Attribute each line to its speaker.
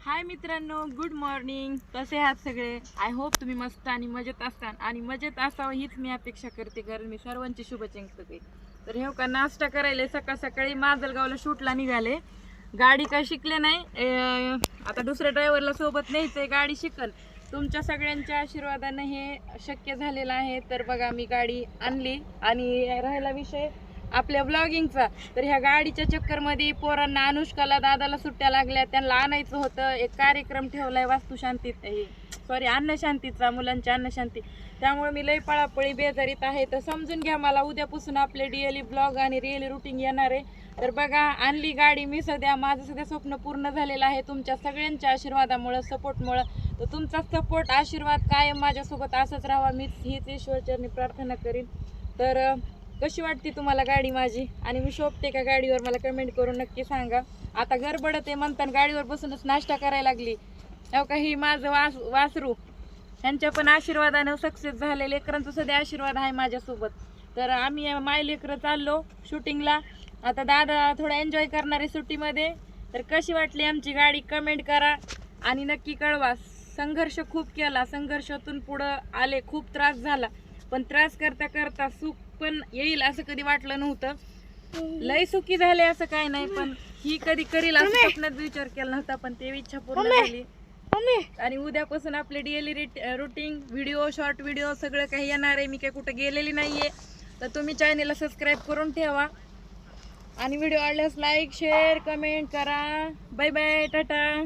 Speaker 1: हाय मित्रांनो, good morning. कसे आहात सगळे? आय होप तुम्ही मस्त आणि मजेत असता आणि मजेत असावं हीच मी अपेक्षा करते, कारण मी सर्वांची शुभचिंतक. तर हे का नाश्ता करायला सकाळ सकाळी माजलगावला शूटला निघाले. गाडी काय शिकले नाही, आता दुसऱ्या ड्रायव्हरला सोबत न्यायचंय, गाडी शिकल. तुमच्या सगळ्यांच्या आशीर्वादाने हे शक्य झालेलं आहे. तर बघा, मी गाडी आणली आणि राहिला विषय आपल्या ब्लॉगिंगचा. तर ह्या गाडीच्या चक्करमध्ये पोरांना, अनुष्काला, दादाला सुट्ट्या लागल्या, त्यांना आणायचं होतं. एक कार्यक्रम ठेवलाय वास्तुशांतीत, सॉरी अन्नशांतीचा, मुलांची अन्नशांती. त्यामुळे मी लई पळापळी बेजारीत आहे. तर समजून घ्या, मला उद्यापासून आपले डेली ब्लॉग आणि रिअली रुटीन येणार आहे. तर बघा, आणली गाडी मी. माझं सध्या स्वप्न पूर्ण झालेलं आहे तुमच्या सगळ्यांच्या आशीर्वादामुळं, सपोर्टमुळं. तर तुमचा सपोर्ट, आशीर्वाद कायम माझ्यासोबत असंच राहावा, मीच हीच ईश्वरचरणी प्रार्थना करीन. तर कशी वाटते तुम्हाला गाडी माझी, आणि मी शोभते का गाडीवर, मला कमेंट करून नक्की सांगा. आता गडबडत आहे म्हणताना गाडीवर बसूनच नाश्ता करायला लागली. हो का, ही माझं वासरू, ह्यांच्या पण आशीर्वादानं सक्सेस झाले. लेकरांचा सध्या आशीर्वाद आहे माझ्यासोबत. तर आम्ही माय लेकरं चाललो शूटिंगला. आता दादा थोडा एन्जॉय करणार आहे सुट्टीमध्ये. तर कशी वाटली आमची गाडी कमेंट करा आणि नक्की कळवा. संघर्ष खूप केला, संघर्षातून पुढं आले. खूप त्रास झाला, पण त्रास करता करता सुख पण येईल असं कधी वाटलं नव्हतं. लय सुखी झाले असं काय नाही, पण ही कधी करील असं स्वप्नात विचार केला नव्हता, पण ते इच्छा पूर्ण झाली. आणि उद्यापासून आपले daily routine video, short video सगळं काही येणार आहे. मी काही कुठं गेलेली नाहीये. तर तुम्ही चॅनेलला सबस्क्राईब करून ठेवा आणि व्हिडिओ आवडल्यास लाईक, शेअर, कमेंट करा. Bye bye, Tata.